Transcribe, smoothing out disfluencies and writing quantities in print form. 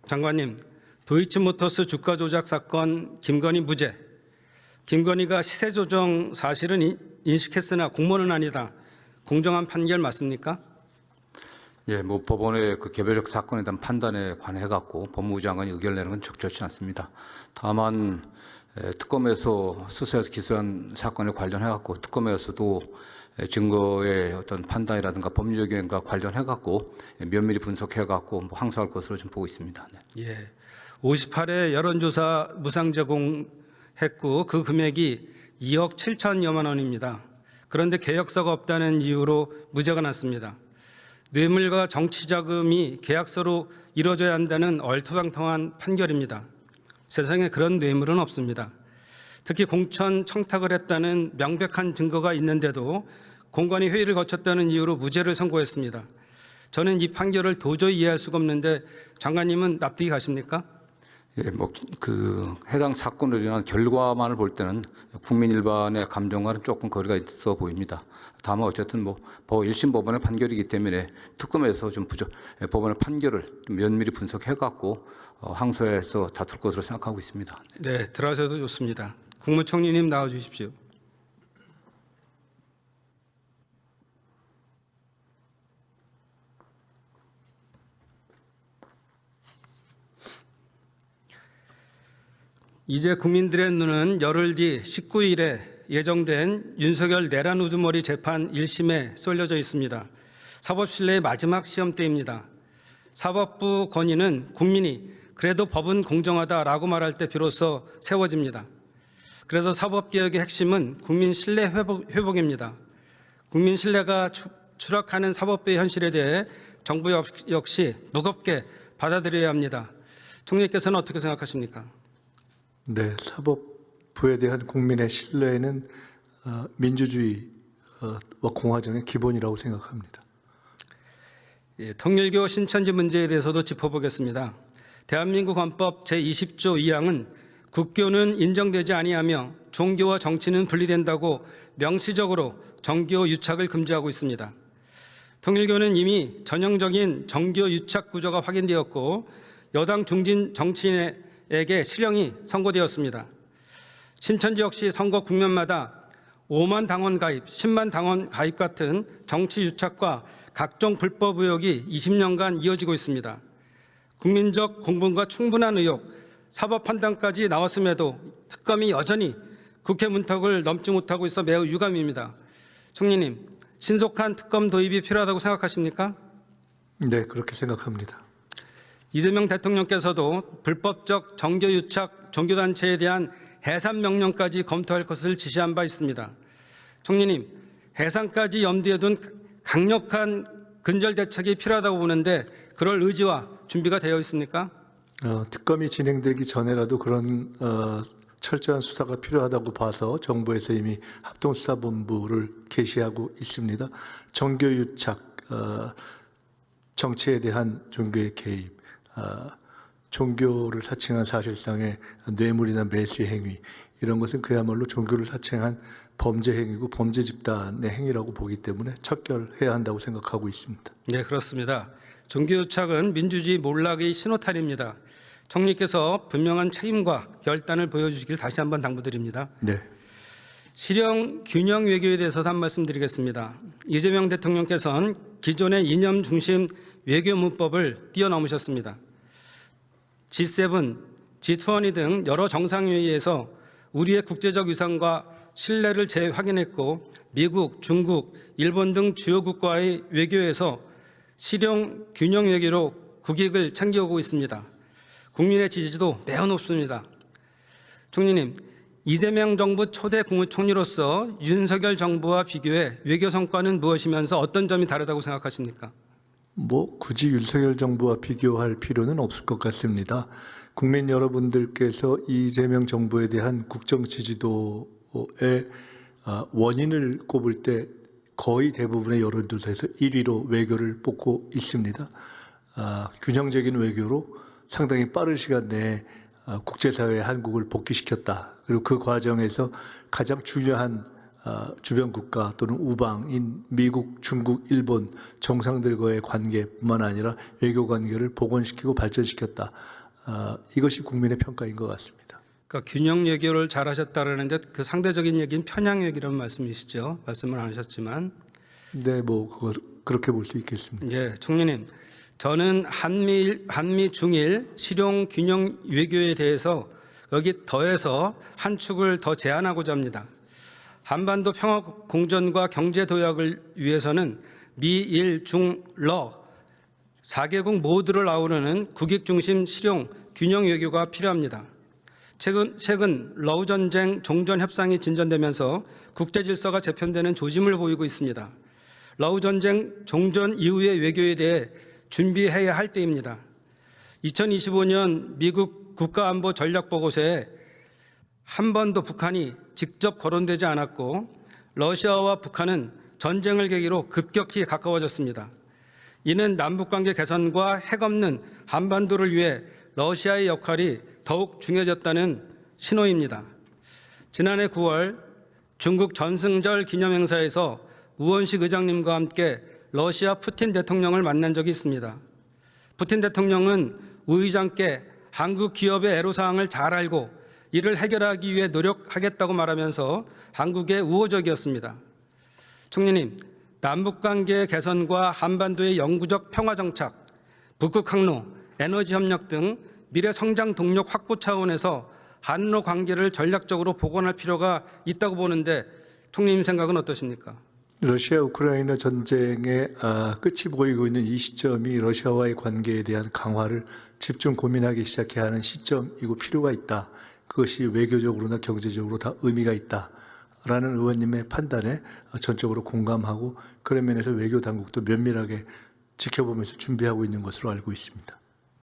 장관님, 도이치모터스 주가 조작 사건 김건희 무죄. 김건희가 시세 조정 사실은 인식했으나 공모는 아니다. 공정한 판결 맞습니까? 예, 법원의 그 개별적 사건에 대한 판단에 관해 갖고 법무부 장관이 의견을 내는 건 적절치 않습니다. 다만 특검에서 수사해서 기소한 사건에 관련해 갖고 특검에서도 증거의 어떤 판단이라든가 법률적 의견과 관련해 갖고 면밀히 분석해 갖고 항소할 것으로 좀 보고 있습니다. 네. 예. 58회 여론조사 무상 제공했고 그 금액이 2억 7천여만 원입니다. 그런데 계약서가 없다는 이유로 무죄가 났습니다. 뇌물과 정치자금이 계약서로 이루어져야 한다는 얼토당통한 판결입니다. 세상에 그런 뇌물은 없습니다. 특히 공천 청탁을 했다는 명백한 증거가 있는데도 공관위 회의를 거쳤다는 이유로 무죄를 선고했습니다. 저는 이 판결을 도저히 이해할 수가 없는데 장관님은 납득이 가십니까? 예, 그 해당 사건으로 인한 결과만을 볼 때는 국민 일반의 감정과는 조금 거리가 있어 보입니다. 다만 어쨌든 1심 법원의 판결이기 때문에 특검에서 좀 법원의 판결을 좀 면밀히 분석해 갖고 항소해서 다툴 것으로 생각하고 있습니다. 네, 들어가셔도 좋습니다. 국무총리님 나와 주십시오. 이제 국민들의 눈은 열흘 뒤 19일에 예정된 윤석열 내란 우두머리 재판 1심에 쏠려져 있습니다. 사법신뢰의 마지막 시험대입니다. 사법부 건의는 국민이 그래도 법은 공정하다라고 말할 때 비로소 세워집니다. 그래서 사법개혁의 핵심은 국민 신뢰 회복입니다. 국민 신뢰가 추락하는 사법부의 현실에 대해 정부 역시 무겁게 받아들여야 합니다. 총리께서는 어떻게 생각하십니까? 네, 사법부에 대한 국민의 신뢰는 민주주의와 공화정의 기본이라고 생각합니다. 예, 통일교 신천지 문제에 대해서도 짚어보겠습니다. 대한민국 헌법 제20조 2항은 국교는 인정되지 아니하며 종교와 정치는 분리된다고 명시적으로 정교 유착을 금지하고 있습니다. 통일교는 이미 전형적인 정교 유착 구조가 확인되었고 여당 중진 정치인에게 실형이 선고되었습니다. 신천지 역시 선거 국면마다 5만 당원 가입, 10만 당원 가입 같은 정치 유착과 각종 불법 의혹이 20년간 이어지고 있습니다. 국민적 공분과 충분한 의혹, 사법 판단까지 나왔음에도 특검이 여전히 국회 문턱을 넘지 못하고 있어 매우 유감입니다. 총리님, 신속한 특검 도입이 필요하다고 생각하십니까? 네, 그렇게 생각합니다. 이재명 대통령께서도 불법적 정교 유착 종교단체에 대한 해산 명령까지 검토할 것을 지시한 바 있습니다. 총리님, 해산까지 염두에 둔 강력한 근절 대책이 필요하다고 보는데 그럴 의지와 준비가 되어 있습니까? 특검이 진행되기 전에라도 그런 철저한 수사가 필요하다고 봐서 정부에서 이미 합동수사본부를 개시하고 있습니다. 정교유착, 정치에 대한 종교의 개입, 종교를 사칭한 사실상의 뇌물이나 매수의 행위, 이런 것은 그야말로 종교를 사칭한 범죄 행위고 범죄 집단의 행위라고 보기 때문에 척결해야 한다고 생각하고 있습니다. 네, 그렇습니다. 종교유착은 민주주의 몰락의 신호탄입니다. 총리께서 분명한 책임과 결단을 보여주시길 다시 한번 당부드립니다. 네. 실형 균형 외교에 대해서도 한 말씀 드리겠습니다. 이재명 대통령께서는 기존의 이념 중심 외교 문법을 뛰어넘으셨습니다. G7, G20 등 여러 정상회의에서 우리의 국제적 위상과 신뢰를 재확인했고 미국, 중국, 일본 등 주요 국가의 외교에서 실형 균형 외교로 국익을 챙겨오고 있습니다. 국민의 지지도 매우 높습니다. 총리님, 이재명 정부 초대 국무총리로서 윤석열 정부와 비교해 외교 성과는 무엇이면서 어떤 점이 다르다고 생각하십니까? 굳이 윤석열 정부와 비교할 필요는 없을 것 같습니다. 국민 여러분들께서 이재명 정부에 대한 국정 지지도의 원인을 꼽을 때 거의 대부분의 여론조사에서 1위로 외교를 뽑고 있습니다. 균형적인 외교로 상당히 빠른 시간 내에 국제사회에 한국을 복귀시켰다. 그리고 그 과정에서 가장 중요한 주변 국가 또는 우방인 미국, 중국, 일본 정상들과의 관계뿐만 아니라 외교 관계를 복원시키고 발전시켰다. 이것이 국민의 평가인 것 같습니다. 그러니까 균형 외교를 잘하셨다라는데 그 상대적인 얘기는 편향 외교라는 말씀이시죠. 말씀을 안 하셨지만. 네, 뭐 그렇게 볼 수 있겠습니다. 예, 총리님. 저는 한미 중일 실용 균형 외교에 대해서 여기 더해서 한 축을 더 제안하고자 합니다. 한반도 평화 공존과 경제 도약을 위해서는 미일 중러 4개국 모두를 아우르는 국익 중심 실용 균형 외교가 필요합니다. 최근 러우 전쟁 종전 협상이 진전되면서 국제 질서가 재편되는 조짐을 보이고 있습니다. 러우 전쟁 종전 이후의 외교에 대해 준비해야 할 때입니다. 2025년 미국 국가안보 전략보고서에 한 번도 북한이 직접 거론되지 않았고 러시아와 북한은 전쟁을 계기로 급격히 가까워졌습니다. 이는 남북관계 개선과 핵 없는 한반도를 위해 러시아의 역할이 더욱 중요해졌다는 신호입니다. 지난해 9월 중국 전승절 기념행사에서 우원식 의장님과 함께 러시아 푸틴 대통령을 만난 적이 있습니다. 푸틴 대통령은 우 의장께 한국 기업의 애로사항을 잘 알고 이를 해결하기 위해 노력하겠다고 말하면서 한국에 우호적이었습니다. 총리님, 남북관계 개선과 한반도의 영구적 평화 정착, 북극 항로, 에너지 협력 등 미래 성장 동력 확보 차원에서 한러 관계를 전략적으로 복원할 필요가 있다고 보는데 총리님 생각은 어떠십니까? 러시아 우크라이나 전쟁의 끝이 보이고 있는 이 시점이 러시아와의 관계에 대한 강화를 집중 고민하기 시작해야 하는 시점이고 필요가 있다. 그것이 외교적으로나 경제적으로 다 의미가 있다라는 의원님의 판단에 전적으로 공감하고 그런 면에서 외교 당국도 면밀하게 지켜보면서 준비하고 있는 것으로 알고 있습니다.